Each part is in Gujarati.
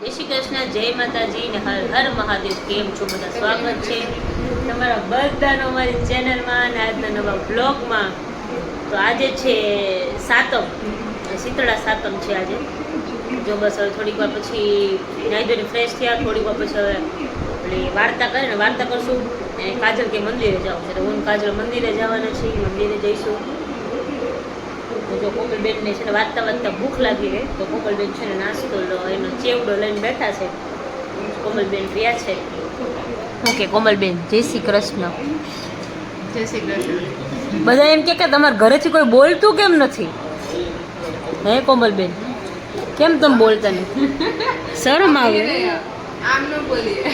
જય શ્રી કૃષ્ણ, જય માતાજી ને હર હર મહાદેવ. કેમ છો બધા? સ્વાગત છે તમારા બધાનો અમારી ચેનલમાં અને આજના નવા બ્લોગમાં. તો આજે છે સાતમ, શીતળા સાતમ છે આજે. જો બસ હવે થોડીક વાર પછી નાઈ ધોઈને ફ્રેશ થયા, થોડીક વાર પછી હવે પેલી વાર્તા કરે ને વાર્તા કરશું. અને કાજલ કે મંદિરે જાવ છે, તો હું કાજલ મંદિરે જવાના છીએ, મંદિરે જઈશું. જો કોમલબેનને છે ને વાંચતા વાંચતા ભૂખ લાગી રહે, તો કોમલબેન છે ને નાસ્તો એનો ચેવડો લઈને બેઠા છે. કોમલબેન રહ્યા છે. ઓકે કોમલબેન, જય શ્રી કૃષ્ણ. જય શ્રી કૃષ્ણ. બધા એમ કે તમારા ઘરેથી કોઈ બોલતું કેમ નથી? હે કોમલબેન, કેમ તમે બોલતા નથી? શરમ આવે? આમ ન બોલીએ.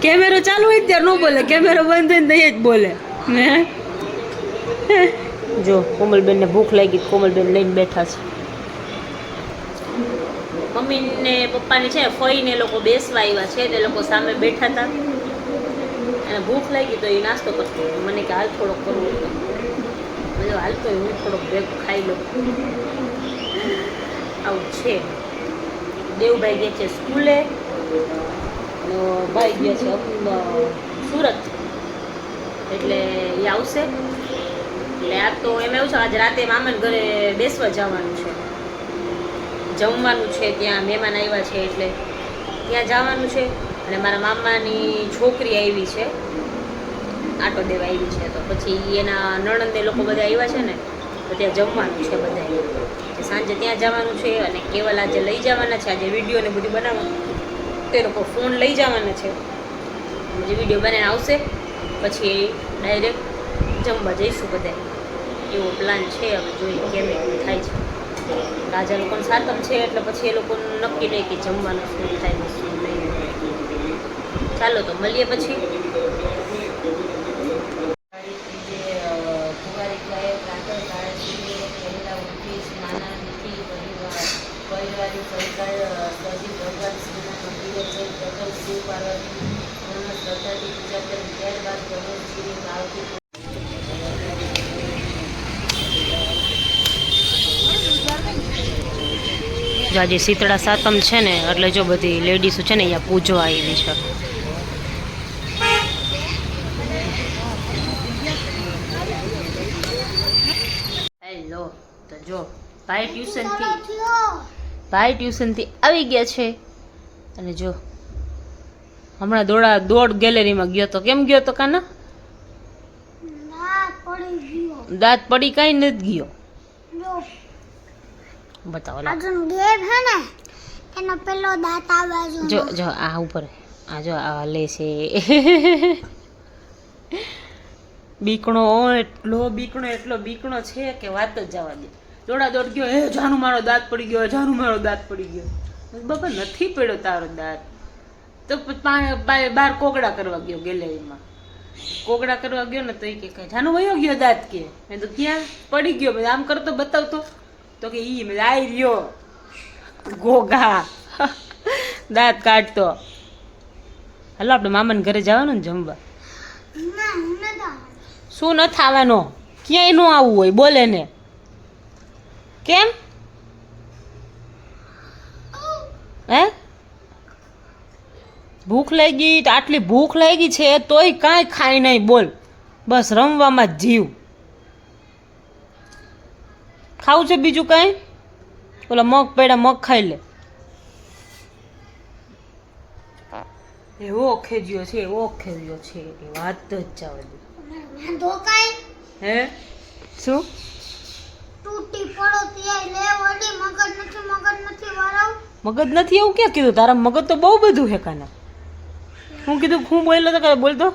કેમેરો ચાલુ હોય ત્યારે ન બોલે, કેમેરો બંધ હોય ને જ બોલે. જો કોમલબેનને ભૂખ લાગી, કોમલબેન લઈને બેઠા છે. મમ્મી ને પપ્પાની છે ફઈને લોકો બેસવા આવ્યા છે, તે લોકો સામે બેઠા હતા અને ભૂખ લાગી તો એ નાસ્તો કરતો. મને કે હાલ થોડોક કરવો હતો, મને હાલ તો હું થોડોક બ્રેક ખાઈ લઉં. આવું છે. દેવભાઈ ગયા છે સ્કૂલે, ભાઈ ગયા છે સુરત, એટલે એ આવશે. એટલે આ તો એમ એવું છે આજે રાતે મામાને ઘરે બેસવા જવાનું છે, જમવાનું છે, ત્યાં મહેમાન આવ્યા છે એટલે ત્યાં જવાનું છે. અને મારા મામાની છોકરી આવી છે, આટો દેવા આવી છે, તો પછી એના નણંદ એ લોકો બધા આવ્યા છે ને, તો ત્યાં જમવાનું છે બધા. સાંજે ત્યાં જવાનું છે. અને કેવલ આજે લઈ જવાના છે, આજે વિડીયો ને બધું બનાવવાનું, તે લોકો ફોન લઈ જવાના છે. જે વિડીયો બનાવીને આવશે પછી ડાયરેક્ટ જમવા જઈશું બધા, એવો પ્લાન છે. હવે જોઈએ કેમ થાય છે. રાજા લોકોને સાતમ છે એટલે પછી એ લોકો નક્કી નહીં કે જમવાનું શું થાય ને શું નહીં. ચાલો તો મળીએ પછી. જો આજે શીતળા સાતમ છે ને, એટલે જો બધી લેડીઝો છે ને અહીંયા પૂજવા આવી છે. હેલો, તો જો ભાઈ ટ્યુશનથી આવી ગયા છે. અને જો હમણાં દોડ ગેલેરીમાં ગયો તો. કેમ ગયો તો કાના? દાંત પડી કાંઈ નથી ગયો. બતાવો એનો પેલો દાંત આવે. જો જો આ ઉપર આ જો આ લે છે. બીકણો એટલો બીકણો છે કે વાત જ જવા દે. દોડ ગયો, હે જાનું મારો દાંત પડી ગયો, જાનું મારો દાંત પડી ગયો. બાબા નથી પડ્યો તારો દાંત. તો બહાર કોગળા કરવા ગયો ગેલેરીમાં. કોગળા કરવા ગયો ને તો એ કે જાનું વયો ગયો દાંત, કે મેં તો ક્યાં પડી ગયો. મેં આમ કરતો બતાવતો તો કે ઈ મેં આઈ રહ્યો ગોગા દાંત કાઢતો. હાલો આપણે મામાને ઘરે જવાનું ને જમવા. શું ન થવાનો? ક્યાંય ન આવવું હોય બોલે ને. કેમ હે? ભૂખ લાગી? આટલી ભૂખ લાગી છે તોય કાંઈ ખાય નહીં બોલ, બસ રમવામાં જ જીવ. ખાવું છે બીજું કાંઈ? ઓલા મગ પેડા મગ ખાઈ લે. એવો ખેજ્યો છે, એવો ખેજ્યો છે કે વાત જ જવા દે. હે શું તૂટી પડો ત્યાં લે વળી મગજ નથી વાળાવ. મગજ નથી એવું ક્યાં કીધું? તારા મગજ તો બહુ બધું છે કાના. હું કીધું હું બોલ્યો તો કાલે બોલતો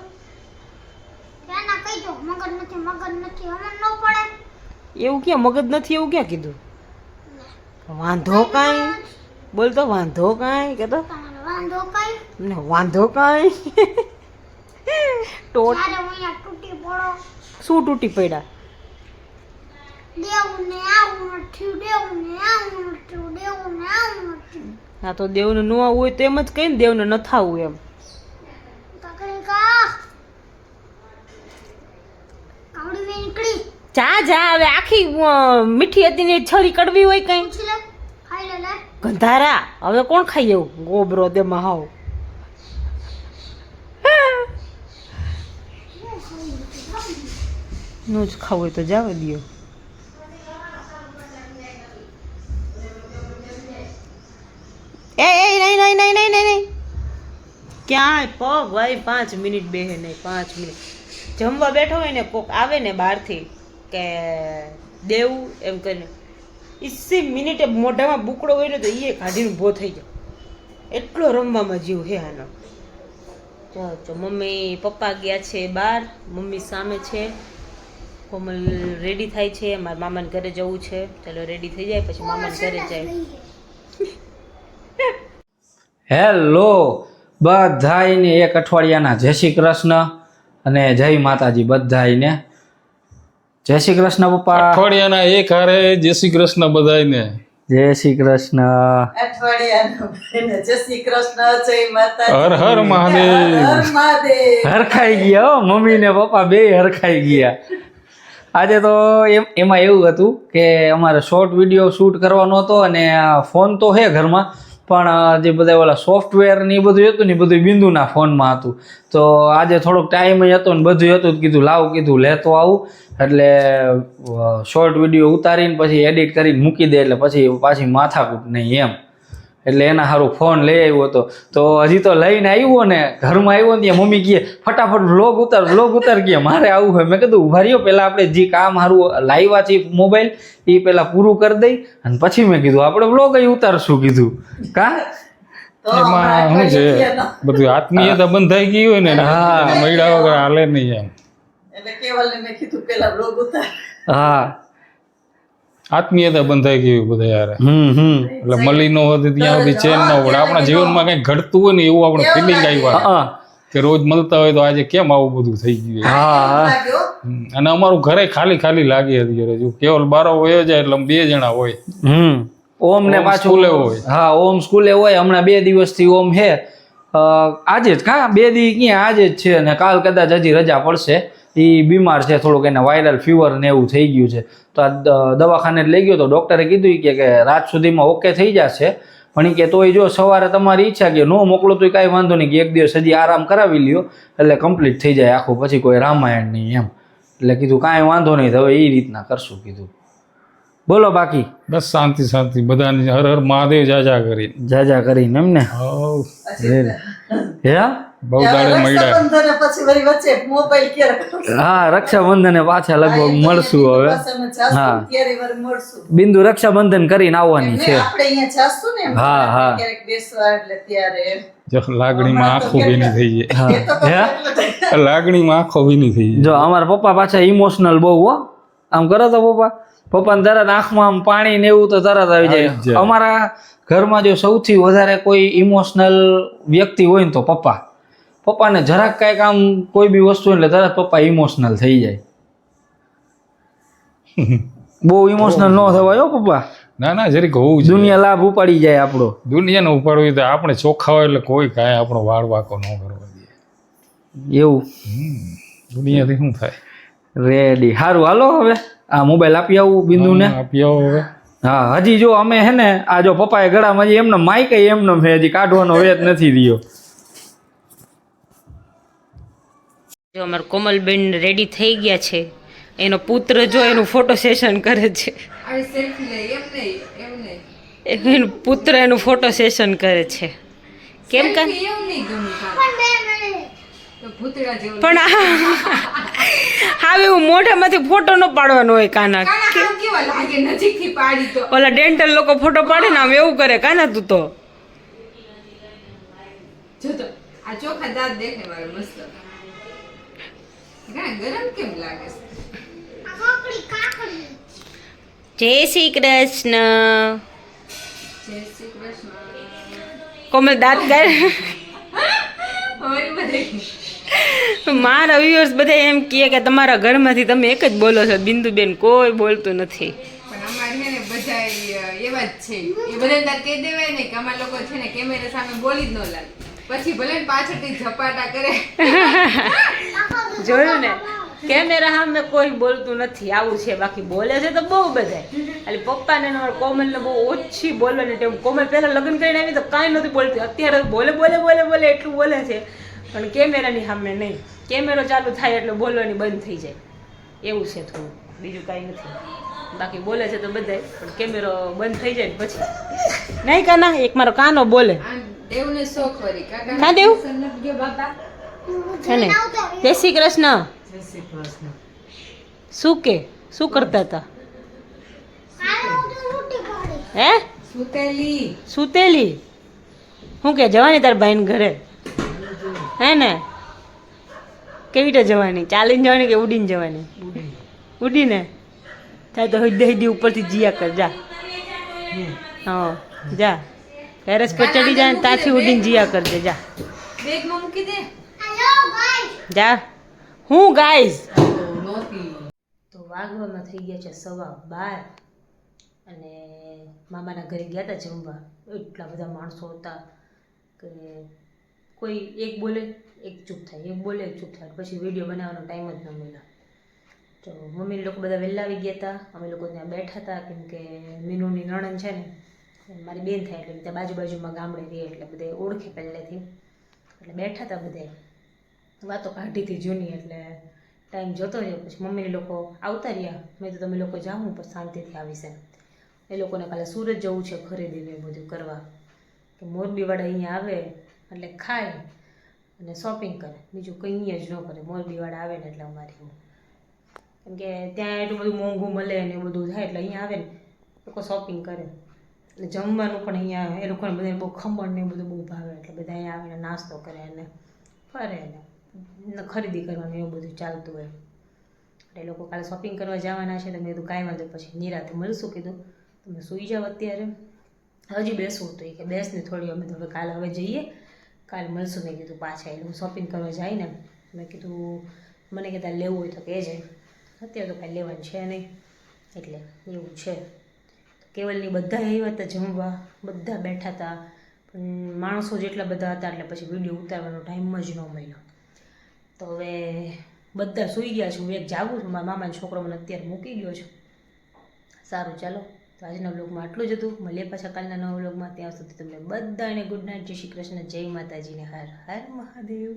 કેના કહી દો મગજ નથી અમન ન પડે. એવું ક્યાં મગજ નથી એવું ક્યાં કીધું? વાંધો કાંઈ બોલતો, વાંધો કાંઈ કહેતો, વાંધો કાંઈ ને વાંધો કાંઈ. ટોટ તૂટી પડો. શું તૂટી પડ્યા? દેવું ને આવું નથી. હા તો દેવને ન આવવું હોય તો એમ જ કહીને દેવને ન થાવું એમ. જા હવે આખી મીઠી હતી ને છરી કડવી હોય કઈ. ખાઈ લે ગંધારા હવે કોણ ખાઈ એવું ગોબરો દેમાં હાવ નું જ ખાવું હોય તો જવા દો એ નહીં નહીં નહીં નહીં નહીં ક્યાંય પગ ભાઈ 5 મિનિટ બેહે નહીં 5 મિનિટ જમવા બેઠો હોય ને કોક આવે ને બહારથી કે દેવું એમ કરીને 20 મિનિટે મોઢામાં બુકડો હોય ને તો એ કાઢીને ઊભો થઈ જાય એટલો રમવામાં જીવ હે આનો જો મમ્મી પપ્પા ગયા છે બહાર મમ્મી સામે છે કોમલ રેડી થાય છે મારા મામાને ઘરે જવું છે ચાલો રેડી થઈ જાય પછી મામાને ઘરે જાય હેલો બધાઈને એક અઠવાડિયાના જય શ્રી કૃષ્ણ અને જય માતાજી બધાઈને જય શ્રી કૃષ્ણ પપ્પા અઠવાડિયાના એક હારે જય શ્રી કૃષ્ણ બધાયને જય શ્રી કૃષ્ણ જય શ્રી કૃષ્ણ જય માતા હર હર મહાદેવ હરખાઈ ગયા હો, મમ્મી ને પપ્પા બે હરખાઈ ગયા આજે તો એમાં એવું હતું કે અમારે શોર્ટ વિડીયો શૂટ કરવાનો હતો અને ફોન તો છે ઘરમાં પણ જે બધા ઓલા સોફ્ટવેર ને એ બધું હતું ને એ બધું બિંદુના ફોનમાં હતું તો આજે થોડોક ટાઈમ હતો ને બધું હતું તો કીધું લાવ કીધું લેતો આવું એટલે શોર્ટ વિડીયો ઉતારીને પછી એડિટ કરીને મૂકી દે એટલે પછી પાછી માથાકૂટ નહીં એમ એટલે એના સારું ફોન લઈ આવ્યો હતો તો હજી તો લઈને આવ્યો ને ઘરમાં આવ્યો ને ત્યાં મમ્મી કહે ફટાફટ વ્લોગ ઉતાર કહે મારે આવું હોય મેં કીધું ઉભા રહ્યો પહેલાં આપણે જે કામ સારું લાવ્યા છે મોબાઈલ એ પહેલાં પૂરું કરી દઈ અને પછી મેં કીધું આપણે વ્લોગ ઉતારશું કીધું કા એમાં શું છે બધું આત્મીયતા બંધાઈ ગઈ હોય ને મૈડા વગર હાલે નહીં એમ એટલે કેવલને મેં કીધું પેલા બ્લોગ ઉતાર હા આત્મીયતા બંધાઈ ગઈ હોય બધા યાર એટલે મળી ન હોતી ત્યાં સુધી ચેન ન પડે આપણા જીવનમાં કંઈક ઘટતું હોય ને એવું આપણે ફિલિંગ આવ્યા કે રોજ મળતા હોય તો આજે કેમ આવું બધું થઈ ગયું હા અને અમારું ઘરે ખાલી ખાલી લાગી હતી જો કેવલ બારો વયો જાય એટલે અમે 2 જણા હોય ઓમ ને પાછું સ્કૂલે હોય હા ઓમ સ્કૂલે હોય હમણાં 2 દિવસથી ઓમ હે આજે જ કા 2 દી ક્યાં આજે જ છે અને કાલ કદાચ હજી રજા પડશે એ બીમાર છે થોડુંક એને વાયરલ ફીવર ને એવું થઈ ગયું છે તો આ દવાખાને લઈ ગયો તો ડૉક્ટરે કીધું કે રાત સુધીમાં ઓકે થઈ જશે પણ કે તોય જો સવારે તમારી ઈચ્છા કે નો મોકલો તો કાંઈ વાંધો નહીં કે એક દિવસ હજી આરામ કરાવી લ્યો એટલે કમ્પ્લીટ થઈ જાય આખું પછી કોઈ રામાયણ નહીં એમ એટલે કીધું કાંઈ વાંધો નહીં હવે એ રીતના કરશું કીધું બોલો બાકી બસ શાંતિ શાંતિ બધાની હર હર મહાદેવ જાજા કરી જાજા કરીને એમ ને હે બહુ દાડે મળ્યા રક્ષાબંધન પછી વળી વચ્ચે મોબાઈલ ક્યારે હા રક્ષાબંધને પાછા લગભગ મળશું હવે હા ત્યારે વળી મળશું બિંદુ રક્ષાબંધન કરીને આવવાની છે આપણે અહીંયા જાશું ને હા, હા. ક્યારેક બેસવા એટલે ત્યારે જો લાગણીમાં આંખો ભીની થઈ જાય હે લાગણીમાં આંખો ભીની થઈ જાય જો અમારા પપ્પા પાછા ઇમોશનલ બહુ હો આમ કરો તો પપ્પાને તરત આંખમાં આમ પાણી ને એવું તો તરત આવી આવી જાય જાય. અમારા ઘરમાં જો સૌથી વધારે કોઈ ઇમોશનલ વ્યક્તિ હોય ને તો પપ્પાને જરાક કાંઈક આમ કોઈ બી વસ્તુ એટલે તરત પપ્પા ઇમોશનલ થઈ જાય બહુ ઇમોશનલ ન થવાય હો પપ્પા ના ના જરીક હોવું જોઈએ દુનિયા લાભ ઉપાડી જાય આપણો દુનિયાને ઉપાડવી તો આપણે ચોખ્ખા હોય એટલે કોઈ કાંઈ આપણો વાળ વાંકો ન કરવા દે એવું દુનિયાથી શું થાય રેડી સારું હાલો હવે આ મોબાઈલ આપી આવું બિંદુને આપી આવો હવે હા હજી જો અમે હે ને આ જો પપ્પાએ ગળામાં હજી એમને માઇક એમને હજી કાઢવાનો વેત નથી રહ્યો જો અમારા કોમલબેન રેડી થઈ ગયા છે એનો પુત્ર જો એનું ફોટો સેશન કરે છે આ સેલ્ફી લે એમ નહીં એનું પુત્ર એનું ફોટો સેશન કરે છે કેમ કે એમ નહીં ગમે તો ભૂતળા જેવું પણ હવે હું મોઢામાંથી ફોટો ન પાડવાનો હોય કાના કાના આમ કેવા લાગે નજીકથી પાડી તો ઓલા ડેન્ટલ લોકો ફોટો પાડે ને આમ એવું કરે કાના તું તો જો તો આ ચોખા દાંત દેખે મારો મસ્ત ઘણા ગરમ કેમ લાગે છે જય શ્રી કૃષ્ણ જય શ્રી કૃષ્ણ કોમલ દાંત કાઢ હવે બધે મારા વ્યુઅર્સ બધા એમ કહે કે તમારા ઘરમાંથી તમે એક જ બોલો છો બિંદુબેન કોઈ બોલતું નથી પણ અમારે છે ને બધા એવા જ છે એ બધા તાર કહી દેવાય ને કે અમારા લોકો છે ને કેમેરા સામે બોલી જ ન લાગે પછી ભલે ને પાછળથી ઝપાટા કરે જોયું ને કેમેરા સામે કોઈ બોલતું નથી, આવું છે. બાકી બોલે છે તો બહુ બધા. ખાલી પપ્પાને ને કોમલને બહુ ઓછી બોલવાની ટેવ. કોમલ પહેલા લગ્ન કરીને આવી તો કાંઈ નથી બોલતી, અત્યારે બોલે બોલે બોલે બોલે એટલું બોલે છે, પણ કેમેરાની સામે નહીં. કેમેરો ચાલુ થાય એટલે બોલવાની બંધ થઈ જાય, એવું છે થોડું, બીજું કાંઈ નથી. બાકી બોલે છે તો બધાય, પણ કેમેરો બંધ થઈ જાય ને પછી નહીં. કાના એક મારો કાનો બોલે આ દેવને શોખ વળી કાકા કાં દેવ નથી ગયો બાપા. છે ને. જય શ્રી કૃષ્ણ. શું કરતા હતા? કાલે હું તો તૂટી પડી. હે સુતેલી સુતેલી? શું કે જવાની તાર ભાઈને ઘરે? હે ને, કેવી રીતે જવાની? ચાલીને જવાની કે ઉડીને જવાની? ઉડીને થાય તો હૈદી ઉપરથી જીયા કર જા. હા જા, ટેરેસ પર ચડી જાય ને ત્યાંથી ઉડીને જીયા કરજે જા. બેગમાં મૂકી દે. Hello guys. જા. હું ગાઈઝ નહોતી. તો વાગવામાં થઈ ગયા છે 12:15 અને મામાના ઘરે ગયા હતા જમવા. એટલા બધા માણસો હતા કે કોઈ એક બોલે એક ચૂપ થાય, એક બોલે એક ચૂપ થાય, પછી વિડીયો બનાવવાનો ટાઈમ જ ન મળ્યો. તો મમ્મી લોકો બધા વહેલા આવી ગયા હતા, અમે લોકો ત્યાં બેઠા હતા, કેમ કે મીનુની નણંદ છે ને મારી બેન થાય એટલે ત્યાં બાજુમાં ગામડે રહી એટલે બધે ઓળખે પહેલેથી, એટલે બેઠા હતા બધે વાતો કાઢીથી જૂની, એટલે ટાઈમ જતો રહ્યો. પછી મમ્મી લોકો આવતા રહ્યા. મેં તો તમે લોકો જાઉં પણ શાંતિથી આવીશ એમ. એ લોકોને કાલે સુરત જવું છે ખરીદીને એ બધું કરવા, કે મોરબીવાળા અહીંયા આવે એટલે ખાય અને શોપિંગ કરે, બીજું કંઈ અહીંયા જ ન કરે. મોરબીવાળા આવે ને એટલે અમારે એવું, કેમ કે ત્યાં એટલું બધું મોંઘું મળે ને એવું બધું થાય, એટલે અહીંયા આવે ને લોકો શોપિંગ કરે. એટલે જમવાનું પણ અહીંયા એ લોકોને બધાને બહુ ખમણ ને એવું બધું બહુ ભાવે, એટલે બધા અહીંયા આવીને નાસ્તો કરે અને ફરે ને ખરીદી કરવાનું એવું બધું ચાલતું હોય. એટલે એ લોકો કાલે શોપિંગ કરવા જવાના છે, તો મેં કીધું કાંઈ વાંધો, પછી નિરાતે મળશું. કીધું તમે સૂઈ જાઓ અત્યારે, હજી બેસવું હતું કે બેસને થોડી, અમે તો હવે કાલે હવે જઈએ, કાલે મળશું. મેં કીધું પાછા એ લોકો શોપિંગ કરવા જાય ને, મેં કીધું મને કહેતા લેવું હોય તો કહેજે, અત્યારે તો કાંઈ લેવાનું છે નહીં, એટલે એવું છે. કેવલની બધા આવ્યા હતા જમવા, બધા બેઠા હતા, પણ માણસો જેટલા બધા હતા એટલે પછી વિડીયો ઉતારવાનો ટાઈમ જ ન મળ્યો. તો હવે બધા સૂઈ ગયા છે, હું એક જાગું છું. મારા મામાનો છોકરો મને અત્યારે મૂકી ગયો છે. સારું ચાલો, તો આજના વ્લોગમાં આટલું જ હતું. મળીએ પાછા કાલના નવા વ્લોગમાં. ત્યાં સુધી તમને બધાને ગુડ નાઇટ, જય શ્રી કૃષ્ણ, જય માતાજીને, હર હર મહાદેવ.